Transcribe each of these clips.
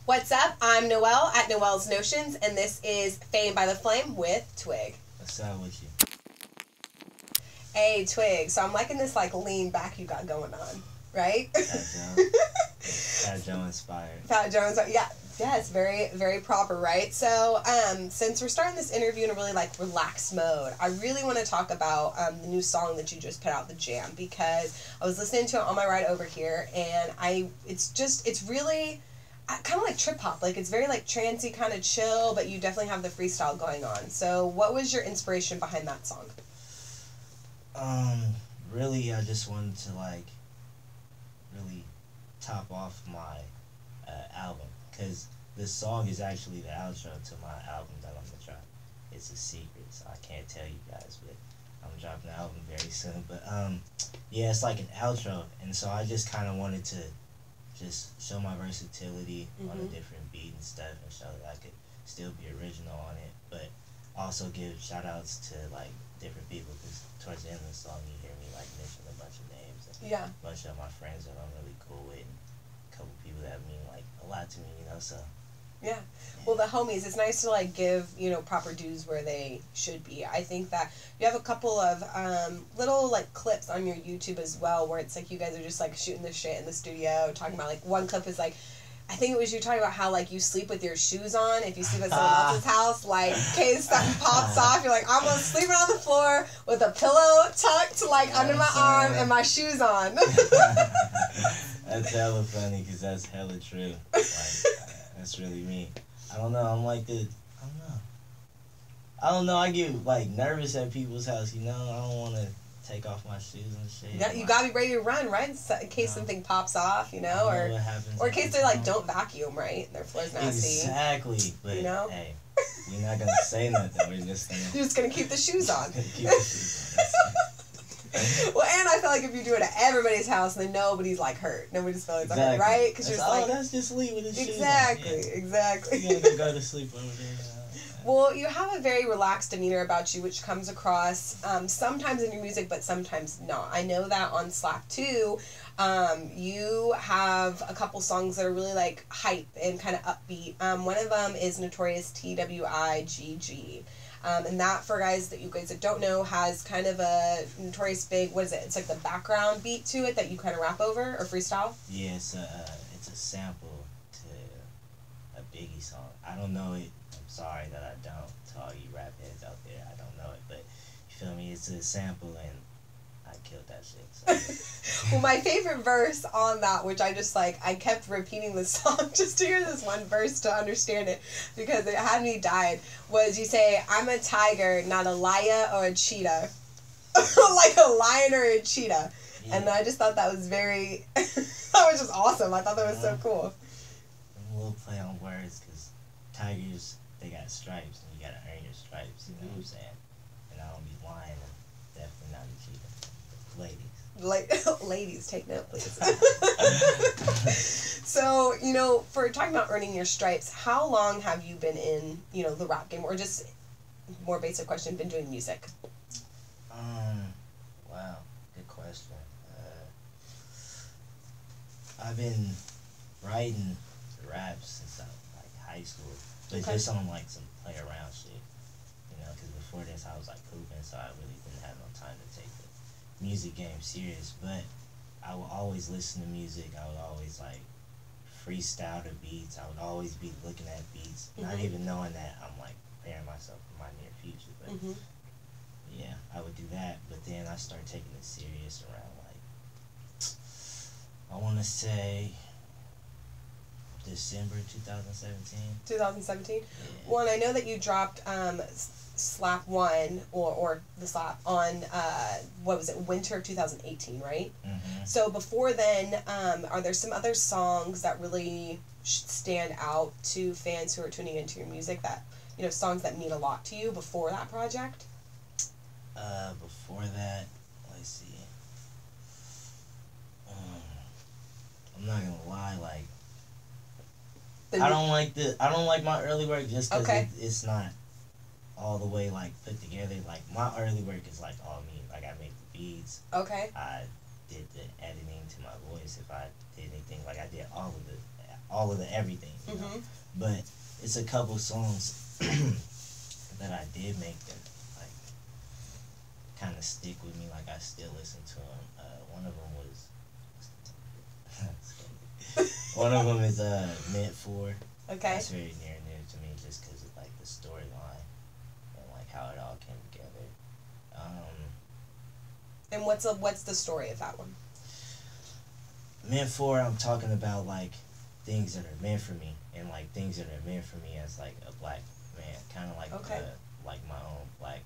What's up? I'm Noelle at Noelle's Notions, and this is Fame by the Flame with Twig. What's up with you? Hey, Twig. So I'm liking this lean back you got going on, right? Fat Joe inspired. Fat Joe's, yeah. Yes, very, very proper, right? So, since we're starting this interview in a really, relaxed mode, I really want to talk about the new song that you just put out, The Jam, because I was listening to it on my ride over here, and it's really kind of like trip-hop. It's very, trancey, kind of chill, but you definitely have the freestyle going on. So, what was your inspiration behind that song? Really, I just wanted to, really top off my album. Because this song is actually the outro to my album that I'm going to drop. It's a secret, so I can't tell you guys, but I'm dropping the album very soon. But, yeah, it's like an outro, and so I just kind of wanted to just show my versatility on a different beat and stuff, and show that I could still be original on it, but also give shout-outs to, different people, because towards the end of the song, you hear me, mention a bunch of names, and a bunch of my friends that I'm really cool with, and couple people that mean a lot to me, so yeah. Well, the homies, it's nice to give proper dues where they should be. I think that you have a couple of little clips on your YouTube as well where it's you guys are just shooting the shit in the studio, talking about one clip is I think it was you talking about how you sleep with your shoes on if you sleep at someone else's house, in case something pops off, you're I'm just sleeping on the floor with a pillow tucked under my arm and my shoes on. That's hella funny because that's hella true. That's really me. I don't know. I'm I don't know. I get nervous at people's house. I don't want to take off my shoes and shit. Yeah, you gotta be ready to run, right? In case something pops off, or in case they don't vacuum, right? Their floor's nasty. Exactly, but hey, we're not gonna say nothing. We're just gonna. You're just gonna keep the shoes on. Keep the shoes on. Well, and I feel if you do it at everybody's house, then nobody's hurt. Nobody's feeling hurt, right? Because you're just that's just leaving the shoes exactly, on. Yeah. Exactly. You gotta go to sleep over there. Well, you have a very relaxed demeanor about you, which comes across sometimes in your music, but sometimes not. I know that on Slap 2, you have a couple songs that are really hype and kind of upbeat. One of them is Notorious Twigg. And that, for guys that don't know, has kind of a Notorious big, what is it? It's the background beat to it that you kind of rap over or freestyle? Yeah, it's a sample to a Biggie song. I don't know it. I'm sorry that I don't. To all you rap heads out there, I don't know it. But, you feel me? It's a sample, and I killed that shit. So. Well, my favorite verse on that, which I just I kept repeating the song just to hear this one verse to understand it, because it had me died, was you say, I'm a tiger, not a lion or a cheetah. A lion or a cheetah. Yeah. And I just thought that was that was just awesome. I thought that was so cool. A little play on words, because tigers, they got stripes, and you gotta earn your stripes, you know what I'm saying? And I don't be lying, and definitely not a cheetah. Ladies. Ladies, take note, please. So, for talking about earning your stripes, how long have you been in, the rap game? Or just, more basic question, been doing music? Wow, good question. I've been writing raps since high school, but just on some play around shit, because before this I was hooping, so I really didn't have no time to take the music game serious. But I would always listen to music. I would always freestyle the beats. I would always be looking at beats, not even knowing that I'm preparing myself for my near future. But yeah, I would do that. But then I started taking it serious around I want to say December 2017. 2017? Yeah. Well, and I know that you dropped Slap 1, or the Slap, on, winter of 2018, right? Mm-hmm. So before then, are there some other songs that really stand out to fans who are tuning into your music that, songs that mean a lot to you before that project? Before that, let's see. I'm not gonna lie, I don't like my early work just because it's not all the way put together. My early work is all me. I make the beats. Okay. I did the editing to my voice. If I did anything, I did all of the all of the everything, you know. But it's a couple songs that I did make that like kind of stick with me. Like I still listen to them. One of them was one of them is Meant For. Okay. That's very near and dear to me, just because of like the storyline and like how it all came together. And what's the story of that one? Meant For, I'm talking about like things that are meant for me, and like things that are meant for me as like a black man, kind of like like my own black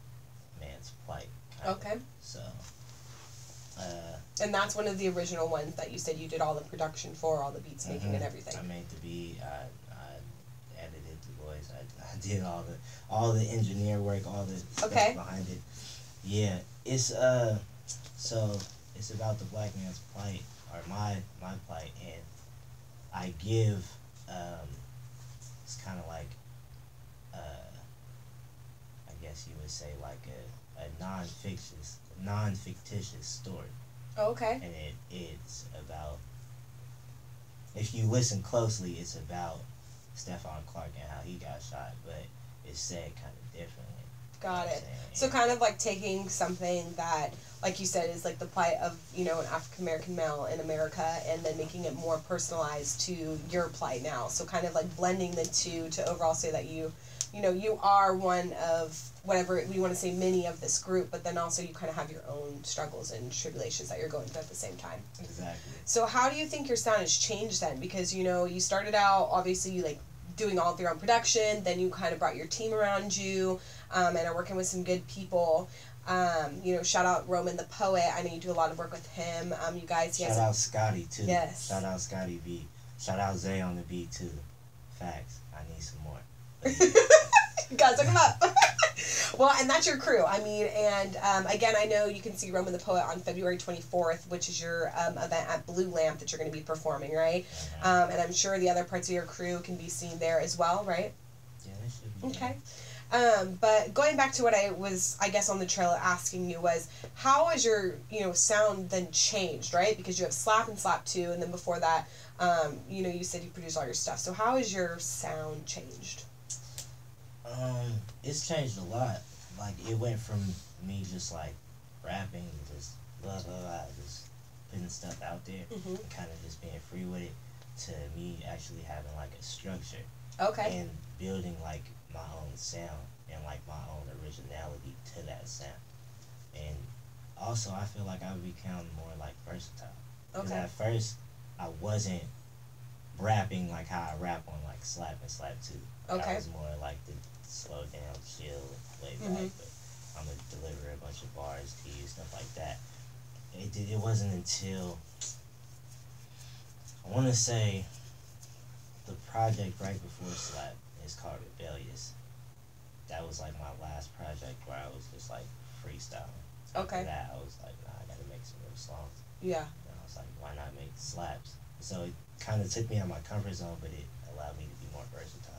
man's plight. Okay. So. And that's one of the original ones that you said you did all the production for, all the beats making and everything. I made the beat. I edited the voice. I did all the engineer work, all the stuff behind it. Yeah, it's so it's about the black man's plight, or my plight, and I give it's kind of like I guess you would say like a non-fictitious story. Oh, okay. And it's about, if you listen closely, it's about Stephon Clark and how he got shot, but it's said kind of differently. Got it. So kind of like taking something that, like you said, is like the plight of, you know, an African American male in America, and then making it more personalized to your plight now. So kind of like blending the two to overall say that you know, you are one of whatever we want to say, many of this group, but then also you kind of have your own struggles and tribulations that you're going through at the same time. Exactly. So how do you think your sound has changed then? Because, you know, you started out, obviously, you like doing all of your own production, then you kind of brought your team around you, and are working with some good people. You know, shout out Roman the Poet. I know you do a lot of work with him. You guys, shout out Scotty too. Yes. Shout out Scotty B. Shout out Zay on the beat too. Facts. I need some more. Guys, look him up. Well, and that's your crew. I mean, and again, I know you can see Roman the Poet on February 24th, which is your event at Blue Lamp that you're going to be performing, right? And I'm sure the other parts of your crew can be seen there as well, right? Yeah, they should be. Okay. But going back to what I was, I guess, on the trail asking you was, how has your, you know, sound then changed, right? Because you have Slap and Slap 2, and then before that, you know, you said you produce all your stuff. So how has your sound changed? It's changed a lot. Like, it went from me just like rapping, just blah blah blah, just putting stuff out there, and kind of just being free with it, to me actually having like a structure. Okay. And building like my own sound and like my own originality to that sound. And also I feel like I've become more like versatile. Because at first I wasn't rapping like how I rap on like Slap and Slap 2. Okay. I was more like the slow down, chill, lay back, but I'm gonna deliver a bunch of bars to you, stuff like that. It wasn't until, I want to say, the project right before Slap is called Rebellious. That was like my last project where I was just like freestyling. Okay. After that, I was like, nah, I gotta make some real songs. Yeah. And I was like, why not make slaps? So it kind of took me out of my comfort zone, but it allowed me to be more versatile,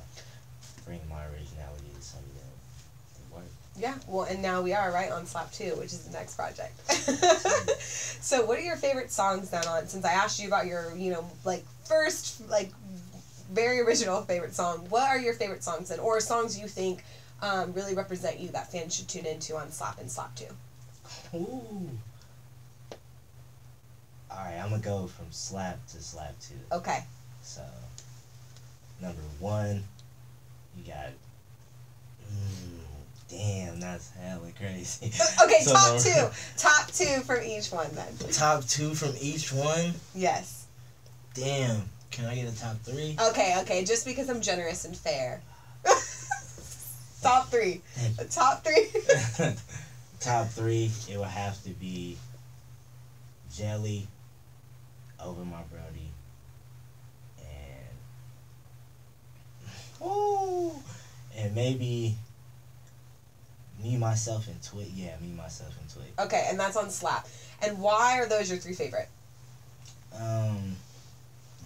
bring my originality to something that worked. Yeah, well, and now we are right on Slap 2, which is the next project. So what are your favorite songs then on, since I asked you about your, you know, like first, like very original favorite song, what are your favorite songs then, or songs you think really represent you that fans should tune into on Slap and Slap 2? Ooh. Alright, I'm gonna go from Slap to Slap 2. Okay. So, number 1, you got, damn, that's hella crazy. Okay, So top 2. Top 2 from each one then. Top 2 from each one? Yes. Damn. Can I get a top 3? Okay, just because I'm generous and fair. Top 3. Top 3. Top 3, it would have to be Jelly, Over My Brody, and maybe Me, Myself, and Twigg. Yeah, Me, Myself, and Twigg. Okay, and that's on Slap. And why are those your 3 favorite?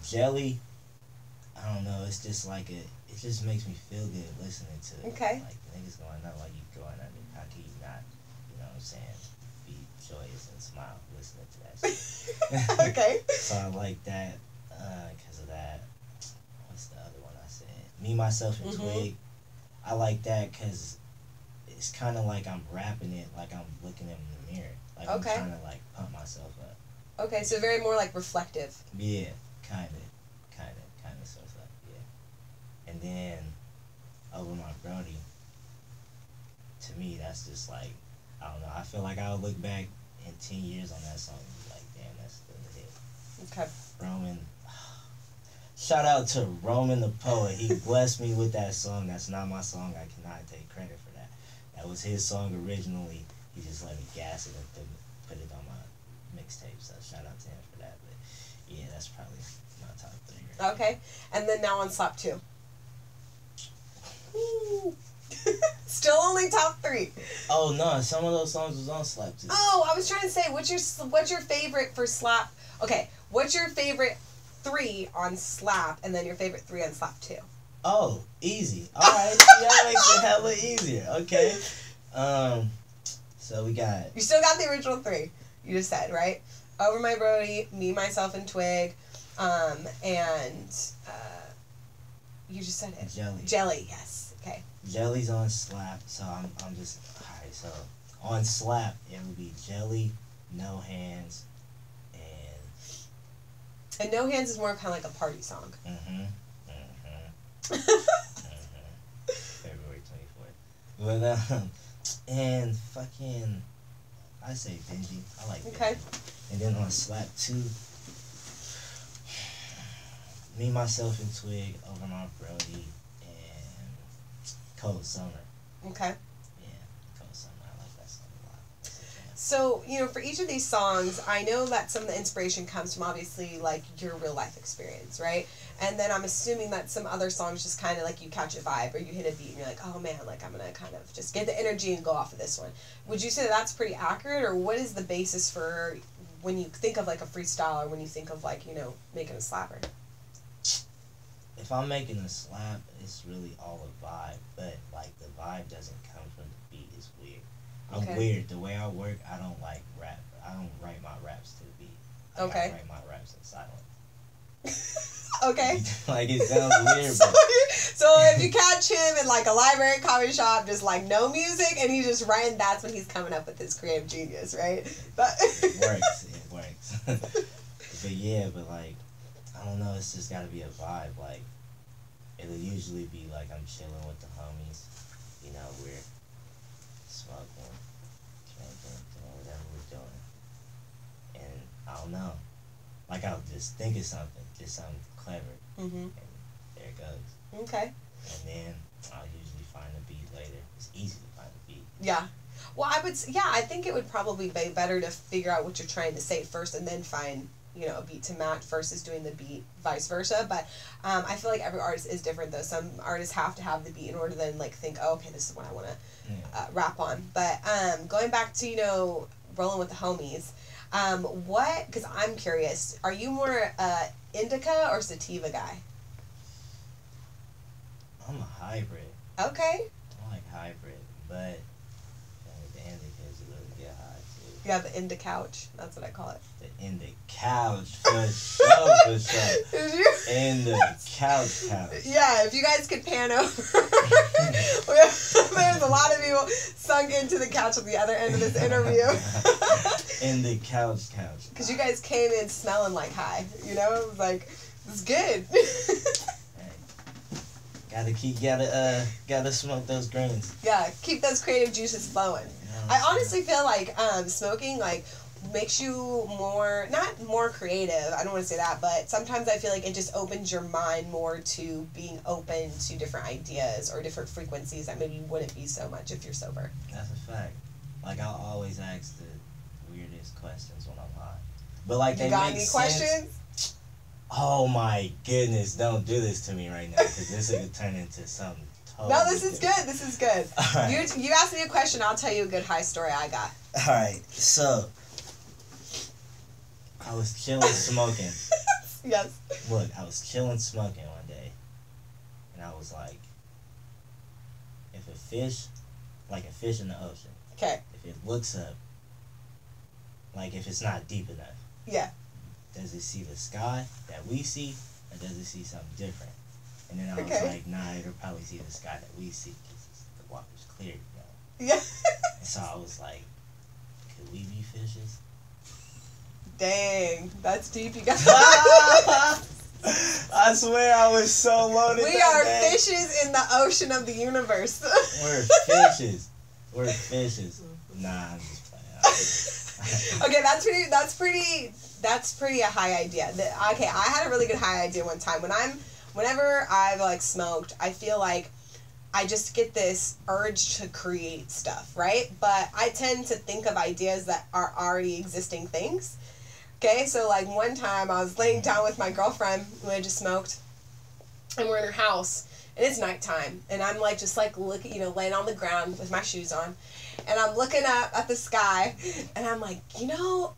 Jelly, I don't know, it's just like it just makes me feel good listening to it. Okay. Like, niggas going up, like, you going under, how can you not, you know what I'm saying, be joyous and smile listening to that shit. Okay. So I like that, because of that. Me, Myself, and Mhm. Twig. I like that because it's kind of like I'm rapping it like I'm looking in the mirror. Like Okay. I'm trying to like pump myself up. Okay, so very more like reflective. Yeah, kind of, sort of, yeah. And then Over My Brody, to me, that's just like, I don't know. I feel like I'll look back in 10 years on that song and be like, damn, that's still a hit. Okay. Roman, shout out to Roman the Poet. He blessed me with that song. That's not my song. I cannot take credit for that. That was his song originally. He just let me gas it and put it on my mixtape. So shout out to him for that. But yeah, that's probably my top 3. Right. Okay, and then now on Slap 2. Still only top 3. Oh no, some of those songs was on Slap 2. Oh, I was trying to say, what's your favorite for Slap? Okay, what's your favorite 3 on Slap, and then your favorite 3 on Slap 2? Oh, easy. All right, that makes it hella easier. Okay. So we got. You still got the original 3. You just said, right? Over My Brody, Me, Myself, and Twig, and you just said it. Jelly. Jelly, yes. Okay. Jelly's on Slap, so I'm just alright. So on Slap, it would be Jelly, No Hands, And No Hands is more kind of like a party song. February 24th. But and fucking, I say Benji. I like Benji. Okay. And then on Slap 2, Me, Myself, and Twig, Over My Brody, and Cold Summer. Okay. Yeah, Cold Summer. I like that song a lot. That's a jam. So, for each of these songs, I know that some of the inspiration comes from obviously like your real life experience, right? And then I'm assuming that some other songs just kind of like you catch a vibe or you hit a beat and you're like, oh man, like I'm going to kind of just get the energy and go off of this one. Would you say that that's pretty accurate, or what is the basis for when you think of like a freestyle or when you think of like, making a slapper? If I'm making a slap, it's really all a vibe, but like the vibe doesn't come from the beat. It's weird. I'm Okay. weird. The way I work, I don't like rap. I don't write my raps to the beat. Like, Okay. I write my raps in silent. Okay. Like it sounds weird, so, but so if you catch him in like a library, coffee shop, just like no music, and he's just writing, that's when he's coming up with his creative genius, right? But it works. It works. But yeah, but like, I don't know. It's just gotta be a vibe. Like, it'll usually be like I'm chilling with the homies. We're smoking, drinking, doing whatever we're doing. And I don't know. Like, I'll just think of something clever. Mhm. And there it goes. Okay. And then I'll usually find a beat later. It's easy to find a beat. Yeah. Well, I think it would probably be better to figure out what you're trying to say first and then find, a beat to match versus doing the beat vice versa. But I feel like every artist is different, though. Some artists have to have the beat in order to then, like, think, oh, okay, this is what I want to rap on. But going back to, rolling with the homies, because I'm curious, are you more indica or sativa guy? I'm a hybrid. Okay. I like hybrid, but the indica is a really good high, too. You have the indica couch. That's what I call it. The in the couch, for sure, for sure. Did you? In the couch. Yeah, if you guys could pan over. There's a lot of people sunk into the couch at the other end of this interview. In the couch. Because you guys came in smelling like high, It was like, it's good. Hey, gotta smoke those greens. Yeah, keep those creative juices flowing. I honestly feel like smoking, like, makes you not more creative, I don't want to say that, but sometimes I feel like it just opens your mind more to being open to different ideas or different frequencies that maybe wouldn't be so much if you're sober. That's a fact. Like, I'll always ask the weirdest questions when I'm high. But, like, You got any questions? Oh, my goodness. Don't do this to me right now, because this is going to turn into something totally No, this is good. This is good. All right. You asked me a question, I'll tell you a good high story I got. All right, so I was chilling smoking. Yes. Look, I was chilling smoking one day, and I was like, if a fish in the ocean, Okay. if it looks up, like if it's not deep enough, Yeah. does it see the sky that we see, or does it see something different? And then I was Okay. like, nah, it'll probably see the sky that we see because the water's clear, you know. Yeah. And so I was like, could we be fishes? Dang, that's deep, you guys. I swear I was so loaded. We are fishes in the ocean of the universe. We're fishes. We're fishes. Nah, I'm just playing. Okay, that's pretty a high idea. Okay, I had a really good high idea one time. Whenever I've like smoked, I feel like I just get this urge to create stuff, right? But I tend to think of ideas that are already existing things. Okay, so like one time I was laying down with my girlfriend who had just smoked, and we're in her house, and it's nighttime, and I'm like just like looking, laying on the ground with my shoes on, and I'm looking up at the sky, and I'm like, God,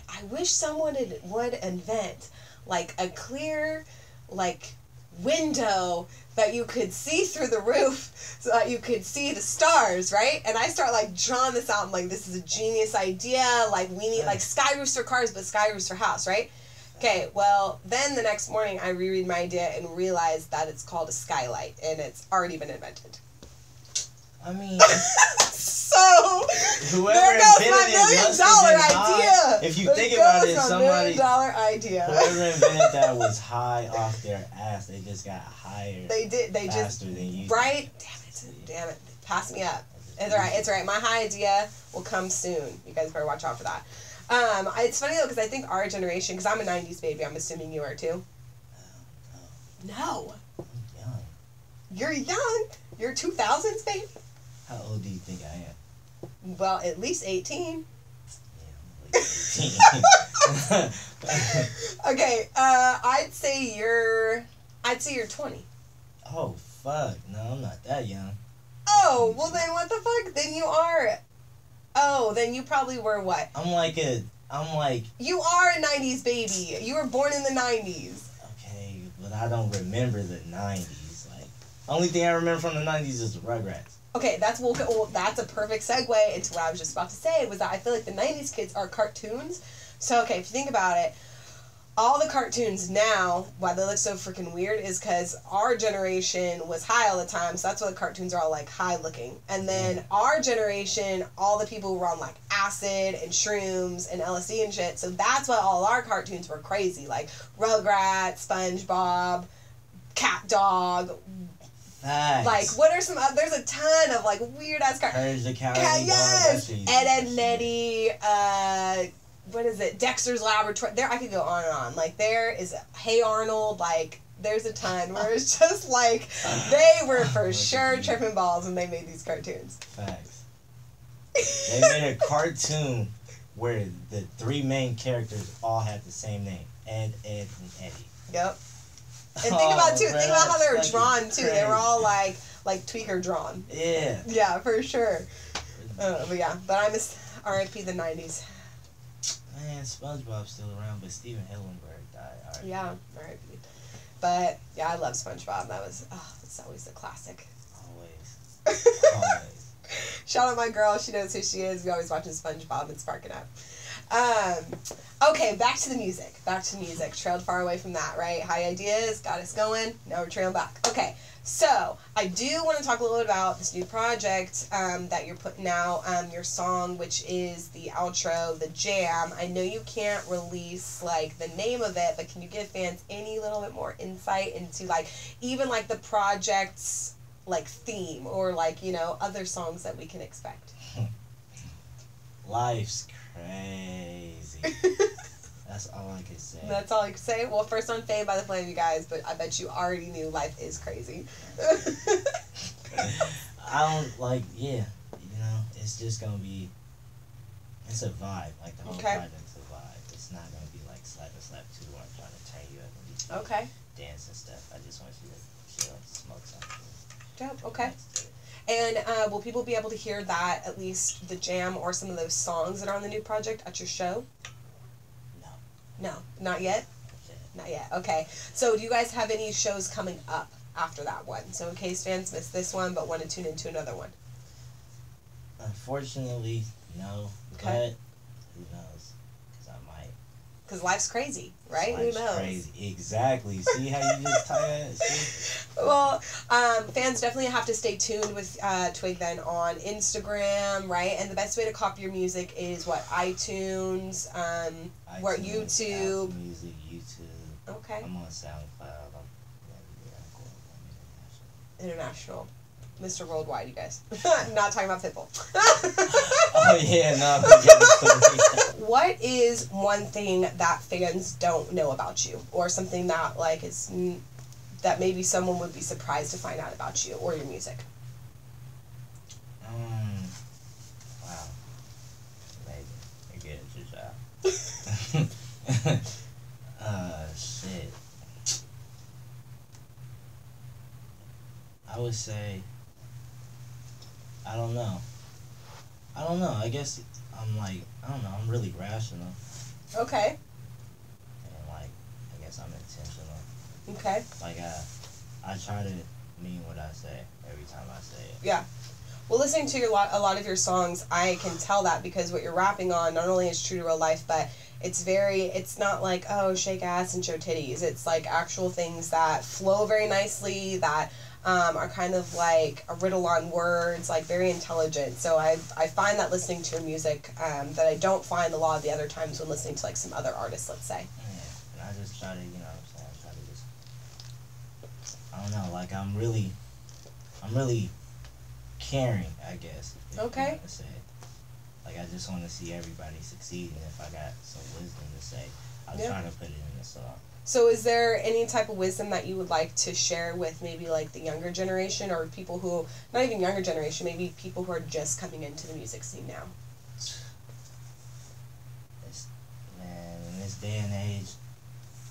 I wish someone would invent like a clear, like window that you could see through the roof so that you could see the stars, right? And I start like drawing this out. I'm like, this is a genius idea. Like we need like Sky Rooster cars, but Sky Rooster house, right? Okay, well, then the next morning I reread my idea and realize that it's called a skylight and it's already been invented. I mean, so whoever there goes invented my $1 million idea. If you think about it, somebody $1 million idea. whoever invented that was high off their ass. They just got higher. They did. They faster just than you. right. Damn it. Pass me up. It's alright. It's alright. My high idea will come soon. You guys better watch out for that. It's funny though because I think our generation, because I'm a '90s baby. I'm assuming you are too. No. I'm young. You're young. You're 2000s baby. How old do you think I am? Well, at least 18. Yeah, I'm like 18. Okay, I'd say you're 20. Oh fuck! No, I'm not that young. Oh, well then what the fuck? Then you are. Oh, then you probably were what? I'm like. You are a 90s baby. You were born in the 90s. Okay, but I don't remember the 90s. Like, only thing I remember from the 90s is the Rugrats. Okay, that's a perfect segue into what I was just about to say, was that I feel like the 90s kids are cartoons. So, okay, if you think about it, all the cartoons now, why they look so freaking weird, is because our generation was high all the time, so that's why the cartoons are all, like, high-looking. And then our generation, all the people were on, like, acid and shrooms and LSD and shit, so that's why all our cartoons were crazy, like Rugrats, SpongeBob, Cat Dog. Facts. Like, what are some? There's a ton of like weird ass Courage the Cowardly Dog. yes, Ed and Nettie. What is it? Dexter's Laboratory. There, I could go on and on. Like, there is Hey Arnold. Like, there's a ton where it's just like they were for sure tripping balls when they made these cartoons. Facts. They made a cartoon where the three main characters all had the same name: Ed, and Eddie. Yep. And think about how they were drawn too. Crazy. They were all like tweaker drawn. Yeah. Yeah, for sure. But I miss R.I.P. the 90s. Man, SpongeBob's still around, but Steven Hillenburg died. R.I.P. Yeah, R.I.P. But yeah, I love SpongeBob. That's always a classic. Always. Always. Shout out my girl. She knows who she is. We always watching SpongeBob and sparking up. Okay, back to the music. Trailed far away from that, right? High ideas, got us going. Now we're trailing back. Okay, so I do want to talk a little bit about this new project that you're putting out, your song, which is the outro, the jam. I know you can't release, like, the name of it, but can you give fans any little bit more insight into, like, even, like, the project's, like, theme or, like, other songs that we can expect? Life's crazy. That's all I can say. That's all I can say? Well, first on Fame by the Flame, you guys, but I bet you already knew life is crazy. I don't, like, yeah, it's just gonna be, it's a vibe. Like, the whole project's a vibe. It's not gonna be like Slap and Slap 2 where I'm trying to turn you up and dance and stuff. I just want you to chill, smoke something. Dope, okay. And will people be able to hear that, at least the jam or some of those songs that are on the new project at your show? No, not yet? Not yet. Okay. So do you guys have any shows coming up after that one? So in case fans missed this one but want to tune into another one. Unfortunately, no. Okay. But who knows? Because I might. Because life's crazy, right? Life's Who knows? Crazy. Exactly. See how you just tie that? See? Well, fans definitely have to stay tuned with Twigg then on Instagram, right? And the best way to copy your music is what? iTunes, where YouTube. Apple Music, YouTube. Okay. I'm on SoundCloud. International. Mr. Worldwide, you guys. Not talking about Pitbull. Oh, yeah, no. What is one thing that fans don't know about you? Or something that, like, is... that maybe someone would be surprised to find out about you or your music? Wow. Amazing. You're good at your job. Shit. I would say, I don't know. I guess I'm really rational. Okay. And, like, I guess I'm intentional. Okay. Like, I try to mean what I say every time I say it. Yeah. Well, listening to a lot of your songs, I can tell that because what you're rapping on not only is true to real life, but it's not like, oh, shake ass and show titties. It's like actual things that flow very nicely, that are kind of like a riddle on words, like very intelligent. So I find that listening to your music that I don't find a lot of the other times when listening to like some other artists, let's say. Yeah, and I just try to, you know what I'm saying, I try to just, I don't know, like I'm really caring, I guess. Okay. You want to say it. Like I just want to see everybody succeed, and if I got some wisdom to say, I'll try to put it in the song. So is there any type of wisdom that you would like to share with maybe like the younger generation or people who, not even younger generation, maybe people who are just coming into the music scene now? Man, in this day and age,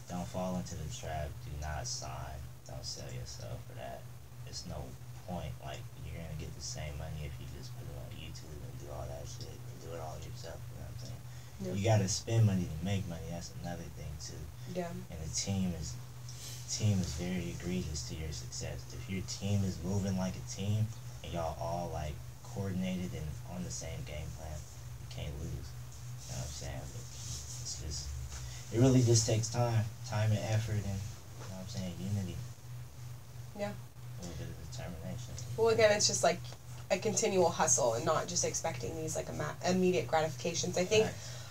don't fall into the trap. Do not sign. Don't sell yourself for that. It's no point. Like, you're going to get the same money if you just put it on YouTube and do all that shit and do it all yourself. You know what I'm saying? Yeah. You got to spend money to make money. That's another thing, too. Yeah. And the team is very egregious to your success. If your team is moving like a team and y'all all like coordinated and on the same game plan, you can't lose. You know what I'm saying? But it's just, it really just takes time and effort, and you know what I'm saying, unity. Yeah. A little bit of determination. Well, again, it's just like a continual hustle and not just expecting these like immediate gratifications. I think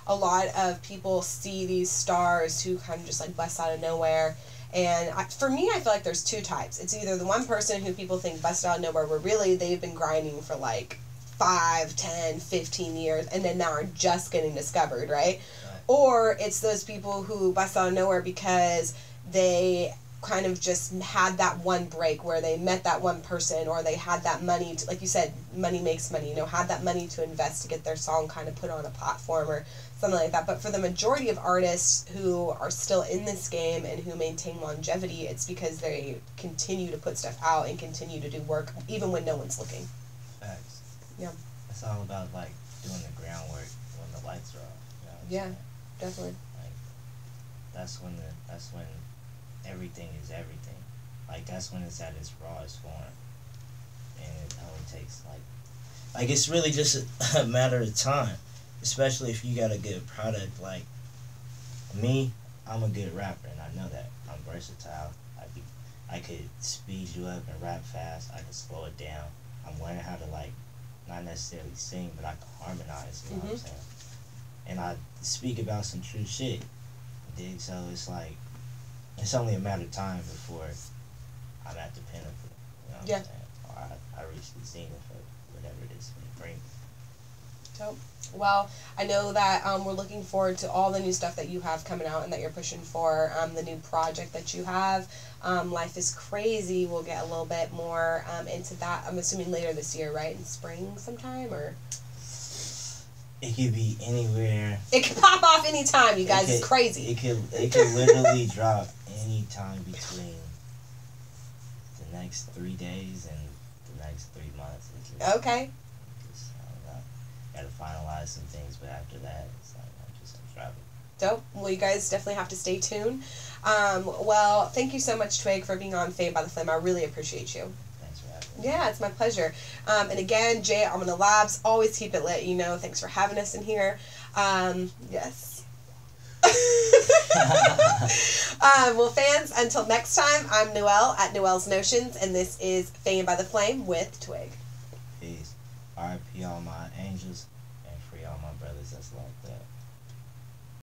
a lot of people see these stars who kind of just like bust out of nowhere. And for me, I feel like there's two types. It's either the one person who people think busted out of nowhere, where really they've been grinding for like 5, 10, 15 years and then now are just getting discovered, right? Or it's those people who bust out of nowhere because they kind of just had that one break where they met that one person, or they had that money to, like you said, money makes money, you know, had that money to invest to get their song kind of put on a platform or something like that. But for the majority of artists who are still in this game and who maintain longevity, it's because they continue to put stuff out and continue to do work even when no one's looking. Facts. Yeah. It's all about like doing the groundwork when the lights are off. You know what I'm saying? Definitely. Like that's when everything is everything. Like that's when it's at its rawest form, and it only takes like it's really just a matter of time. Especially if you got a good product. Like me, I'm a good rapper, and I know that. I'm versatile. I could speed you up and rap fast. I could slow it down. I'm learning how to like not necessarily sing, but I can harmonize. You know what I'm saying? And I speak about some true shit. Dig? So it's like, it's only a matter of time before I'm at the pinnacle. You know what I'm saying? Or I reach the zenith of whatever it is may bring. Dope. Well, I know that we're looking forward to all the new stuff that you have coming out and that you're pushing for, the new project that you have. Life is Crazy. We'll get a little bit more into that. I'm assuming later this year, right? In spring sometime, or? It could be anywhere. It could pop off anytime, you guys. It's crazy. It could literally drop anytime between the next 3 days and the next 3 months. Okay. Gotta finalize some things, but after that, it's like I'm just in trouble. Dope. Well, you guys definitely have to stay tuned. Well, thank you so much, Twigg, for being on Fade by the Flame. I really appreciate you. Thanks for having me. Yeah, it's my pleasure. And again, Jay, I'm in the labs. Always keep it lit, you know. Thanks for having us in here. Yes. Well, fans, until next time, I'm Noelle at Noelle's Notions, and this is Fanned by the Flame with Twig. Peace. R.I.P. all my angels, and free all my brothers that's like that.